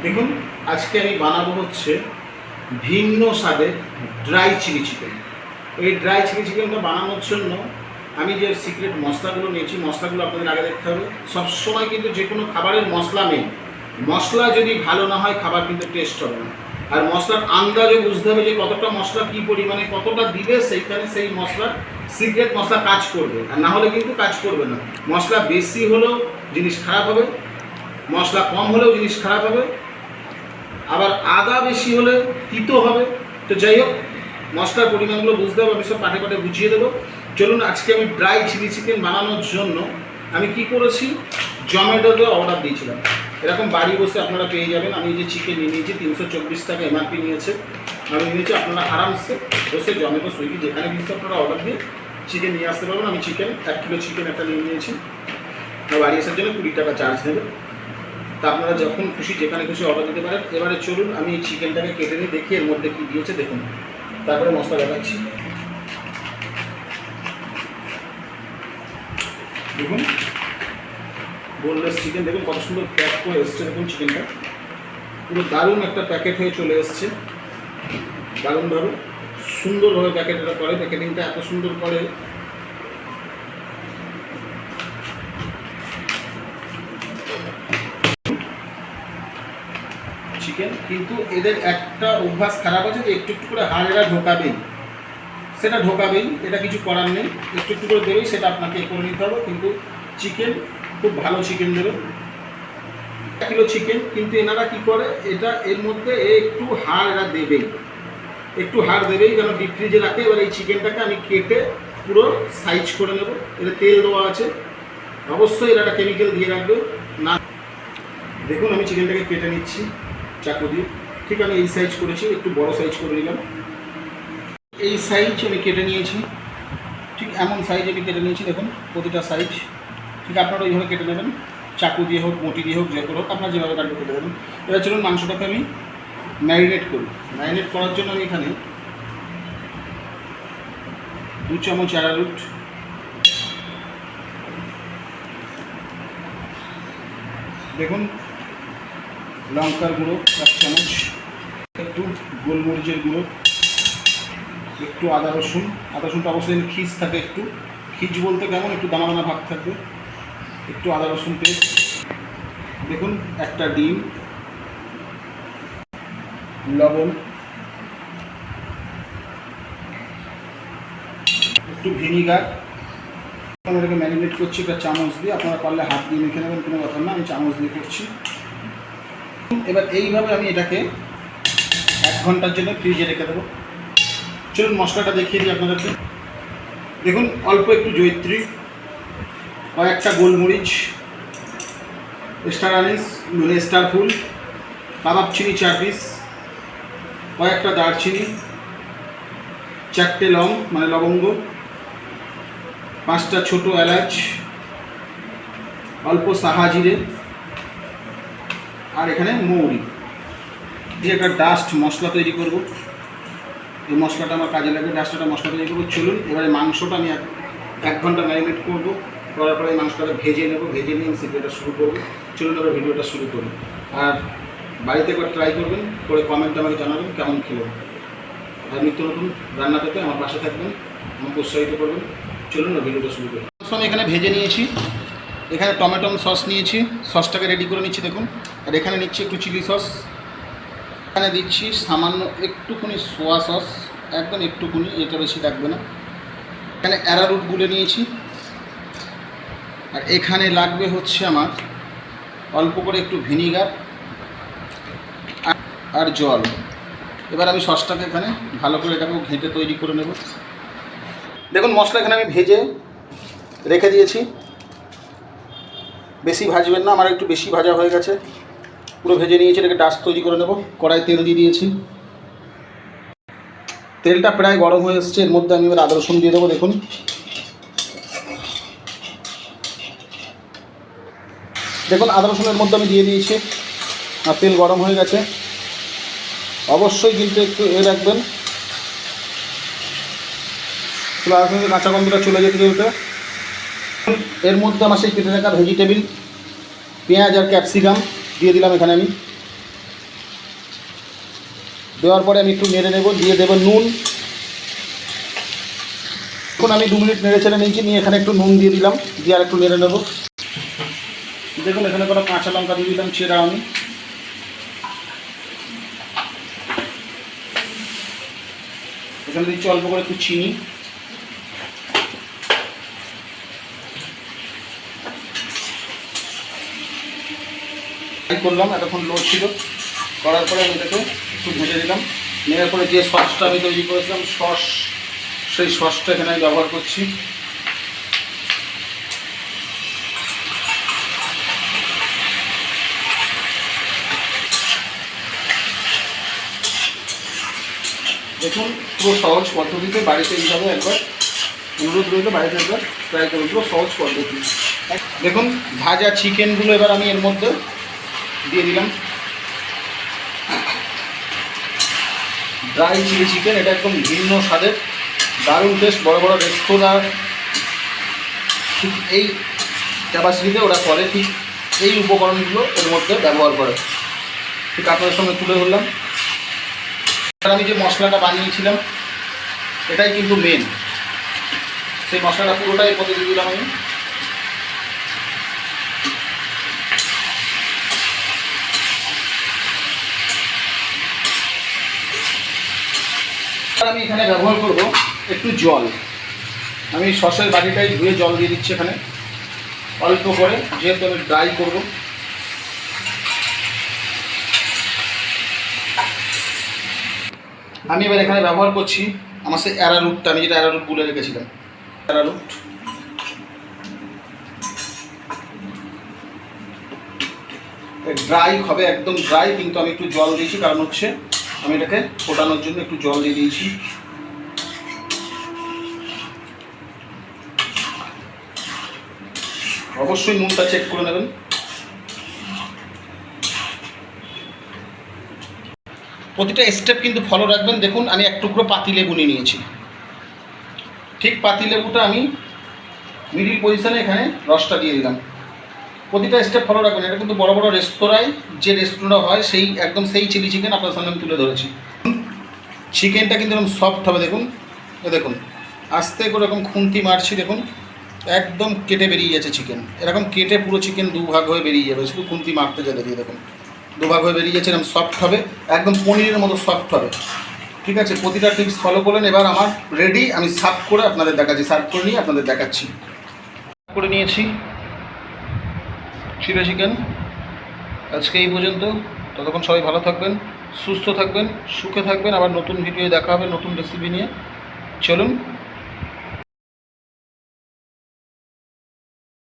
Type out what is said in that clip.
দেখুন, আজকে আমি বানাবো হচ্ছে ভিন্ন স্বাদের ড্রাই চিলি চিকেন। এই ড্রাই চিলি চিকেনটা বানানোর জন্য আমি যে সিক্রেট মশলাগুলো নিয়েছি, মশলাগুলো আপনাদের আগে দেখতে হবে। সবসময় কিন্তু যে কোনো খাবারের মশলা নেই, মশলা যদি ভালো না হয় খাবার কিন্তু টেস্ট হবে না। আর মশলার আন্দাজও বুঝতে হবে যে কতটা মশলা কী পরিমাণে কতটা দিলে সেইখানে সেই মশলার সিক্রেট মশলা কাজ করবে, আর না হলে কিন্তু কাজ করবে না। মশলা বেশি হলেও জিনিস খারাপ হবে, মশলা কম হলেও জিনিস খারাপ হবে, আবার আদা বেশি হলে তিতো হবে। তো যাই হোক, মশলার পরিমাণগুলো বুঝতে হবে, আমি সব পাটে পাটে বুঝিয়ে দেবো। চলুন, আজকে আমি ড্রাই চিলি চিকেন বানানোর জন্য আমি কি করেছি, জোম্যাটোতে অর্ডার দিয়েছিলাম। এরকম বাড়ি বসে আপনারা পেয়ে যাবেন। আমি যে চিকেন নিয়ে নিয়েছি 324 টাকা এমআরপি নিয়েছে, আমি নিয়েছি। আপনারা আরামসে বসে জোম্যাটো, সুইগি যেখানে কিন্তু আপনারা অর্ডার দিয়ে চিকেন নিয়ে আসতে পারবেন। আমি চিকেন 1 কিলো চিকেন একটা নিয়ে নিয়েছি, বাড়ি আসার জন্য 20 টাকা চার্জ নেবে। তা আপনারা যখন খুশি যেখানে খুশি অর্ডার দিতে পারেন। এবারে চলুন আমি এই চিকেনটাকে কেটে নিয়ে দেখি এর মধ্যে কী দিয়েছে, দেখুন, তারপরে মশলা দেখাচ্ছি। দেখুন, বোনলেস চিকেন, দেখুন কত সুন্দর প্যাক করে এসছে। দেখুন চিকেনটা পুরো দারুণ একটা প্যাকেট হয়ে চলে এসছে, দারুণভাবে সুন্দরভাবে প্যাকেটটা করে, প্যাকেটিংটা এত সুন্দর করে। চিকেন কিন্তু এদের একটা অভ্যাস খারাপ আছে যে একটু একটু করে হাড় এরা ঢোকাবেই, সেটা ঢোকাবেই, এটা কিছু করার নেই। একটু একটু করে দেবেই, সেটা আপনাকে করে নিতে হবে। কিন্তু চিকেন খুব ভালো চিকেন দেবে। 1 কিলো চিকেন, কিন্তু এনারা কি করে, এটা এর মধ্যে একটু হাড় এরা দেবেই, একটু হাড় দেবেই, যেন ডিপ ফ্রিজে রাখে। এবার এই চিকেনটাকে আমি কেটে পুরো সাইজ করে নেব। এতে তেল দেওয়া আছে, অবশ্যই এরা একটা কেমিক্যাল দিয়ে রাখবে না। দেখুন, আমি চিকেনটাকে কেটে নিচ্ছি চাকু দিয়ে। ঠিক আমি এই সাইজ করেছি, একটু বড় সাইজ করে নিলাম। এই সাইজ আমি কেটে নিয়েছি, ঠিক এমন সাইজ আমি কেটে নিয়েছি। দেখুন প্রতিটা সাইজ ঠিক আপনারা ওইভাবে কেটে নেবেন, চাকু দিয়ে হোক, বটি দিয়ে হোক, যে করে হোক, আপনার যেভাবে কাটবে কেটে দেবেন। এবার চলুন মাংসটাকে আমি ম্যারিনেট করি। ম্যারিনেট করার জন্য আমি এখানে 2 চামচ অ্যারারুট, দেখুন লঙ্কার গুঁড়ো 1 চামচ, একটু গোলমরিচের গুঁড়ো, একটু আদা রসুন। আদা রসুনটা অবশ্যই খিচ থাকে, একটু খিচ বলতে কেমন, একটু দানা দানা ভাগ থাকবে। একটু আদা রসুন পেস্ট, দেখুন একটা ডিম, লবণ, একটু ভিনিগার। আমি এটাকে ম্যারিনেট করছি একটা চামচ দিয়ে। আপনারা পারলে হাত দিয়ে মেখে নেবেন, কোনো ব্যাপার না, আমি চামচ দিয়ে করছি। এবার এইভাবে আমি এটাকে 1 ঘন্টার জন্য ফ্রিজে রেখে দেবো। চলুন মশলাটা দেখিয়ে দিই আপনাদেরকে। দেখুন, অল্প একটু জয়িত্রী, কয়েকটা গোলমরিচ, স্টার আনিস মানে স্টার ফুল, কাবাব চিনি 4 পিস, কয়েকটা দারচিনি, 4টে লং মানে লবঙ্গ, 5টা ছোট এলাচ, অল্প সাহা জিরে, আর এখানে মৌরি দিয়ে একটা ডাস্ট মশলা তৈরি করব। এই মশলাটা আমার কাজে লাগবে, ডাস্টটা মশলা তৈরি করবো। চলুন এবারে মাংসটা আমি 1 ঘন্টা ম্যারিনেট করবো, করার পরে এই মাংসটাকে ভেজে নেব। ভেজে নিয়ে আমি ভিডিওটা শুরু করবো। চলুন এবার ভিডিওটা শুরু করি। আর বাড়িতে একবার ট্রাই করবেন, করে কমেন্টে আমাকে জানাবেন কেমন খেলেন। আর নিত্য নতুন রান্না পেতে আমার পাশে থাকবেন, আমাকে উৎসাহিত করবেন। চলুন না ভিডিওটা শুরু করি। আমি এখানে ভেজে নিয়েছি, এখানে টমেটো সস নিয়েছি, সসটাকে রেডি করে নিচ্ছি দেখুন। আর এখানে নিচ্ছি একটু চিলি সস, এখানে দিচ্ছি সামান্য একটুখানি সোয়া সস, একদম একটুখানি, এটা বেশি লাগবে না। এখানে অ্যারারুট গুলে নিয়েছি, আর এখানে লাগবে হচ্ছে আমার অল্প করে একটু ভিনিগার আর জল। এবার আমি সসটাকে এখানে ভালো করে এটাকে ঘেঁটে তৈরি করে নেব। দেখুন মশলা এখানে আমি ভেজে রেখে দিয়েছি, বেশি ভাজবেন না, আমার একটু বেশি ভাজা হয়ে গেছে। পুরো ভেজে নিয়েছি, এটাকে ডাস্ট তৈরি করে নেব। কড়াই তেল দিয়ে দিয়েছি, তেলটা প্রায় গরম হয়ে এসছে। এর মধ্যে আমি এবার আদা রসুন দিয়ে দেবো। দেখুন দেখুন আদা রসুনের মধ্যে আমি দিয়ে দিয়েছি, আর তেল গরম হয়ে গেছে। অবশ্যই কিন্তু একটু রাখবেন, কাঁচা গন্ধটা চলে যেতে যেতে। এর মধ্যে আমার সেই কেটে রাখা ভেজিটেবিল, পেঁয়াজ আর ক্যাপসিকাম দিয়ে দিলাম এখানে আমি। দেওয়ার পরে আমি একটু নেড়ে নেব, দিয়ে দেবো নুন। এখন আমি 2 মিনিট নেড়ে ছেড়ে নিয়েছি, নিয়ে এখানে একটু নুন দিয়ে দিলাম, দিয়ে আর একটু নেড়ে নেব। দেখুন এখানে কোনো কাঁচা লঙ্কা দিয়ে দিলাম চেরা আমি। এখানে দিচ্ছি অল্প করে একটু চিনি। করলাম, এতক্ষণ লো ছিল, করার পরে আমি এটাকে একটু ভেজে দিলাম। নেওয়ার পরে যে সসটা আমি তৈরি করেছিলাম সস, সেই সসটা এখানে আমি ব্যবহার করছি। দেখুন পুরো সহজ পদ্ধতিতে বাড়িতে এইভাবে একবার অনুরোধ রইল, বাড়িতে একবার ট্রাই করুন, পুরো সহজ পদ্ধতি। দেখুন ভাজা চিকেনগুলো এবার আমি এর মধ্যে দিয়ে দিলাম। ড্রাই চিলি চিকেন, এটা একদম ভিন্ন স্বাদের, দারুণ টেস্ট। বড় বড় রেস্তোরাঁ ঠিক এই ক্যাপাসিটিতে ওরা করে, ঠিক এই উপকরণগুলো এর মধ্যে ব্যবহার করে। ঠিক আপনাদের সঙ্গে তুলে ধরলাম। আমি যে মশলাটা বানিয়েছিলাম এটাই কিন্তু মেন, সেই মশলাটা পুরোটাই এর মধ্যে দিয়ে দিলাম আমি। আমি এখানে ব্যবহার করব একটু জল। আমি সসের বাটিটাই ধুয়ে জল দিয়ে দিচ্ছি এখানে অল্প করে, যেহেতু আমি ড্রাই করব। আমি এবার এখানে ব্যবহার করছি আমার সেই অ্যারারুটটা, আমি যেটা অ্যারারুট গুলে রেখেছিলাম, অ্যারারুট। ড্রাই হবে, একদম ড্রাই, কিন্তু আমি একটু জল দিয়েছি, কারণ হচ্ছে আমি এটাকে ফোটানোর জন্য একটু জল দিয়ে দিয়েছি। অবশ্যই নুনটা চেক করে নেবেন। প্রতিটা স্টেপ কিন্তু ফলো রাখবেন। দেখুন আমি এক টুকরো পাতিলেবু নিয়েছি, ঠিক পাতিলেবুটা আমি মিডিল পজিশনে এখানে রসটা দিয়ে দিলাম। প্রতিটা স্টেপ ফলো রাখবেন। এটা কিন্তু বড় বড় রেস্তোরাঁয় যে রেস্টুরেন্ট হয় সেই একদম সেই চিলি চিকেন আপনার সামনে আমি তুলে ধরেছি। চিকেনটা কিন্তু এরকম সফট হবে। দেখুন দেখুন আস্তে করে এরকম খুন্তি মারছি, দেখুন একদম কেটে বেরিয়ে যাচ্ছে চিকেন। এরকম কেটে পুরো চিকেন দুভাগ হয়ে বেরিয়ে যাবে, শুধু খুন্তি মারতে যাবে দিয়ে। দেখুন দুভাগ হয়ে বেরিয়ে যাচ্ছে, এরকম সফট হবে, একদম পনিরের মতো সফট হবে। ঠিক আছে, প্রতিটা টিপস ফলো করলেন। এবার আমার রেডি, আমি সার্ভ করে আপনাদের দেখাচ্ছি, সার্ভ করে নিয়ে আপনাদের দেখাচ্ছি। করে নিয়েছি চিলি চিকেন। আজকে এই পর্যন্ত। ততক্ষণ সবাই ভালো থাকবেন, সুস্থ থাকবেন, সুখে থাকবেন। আবার নতুন ভিডিও দেখা হবে নতুন রেসিপি নিয়ে। চলুন।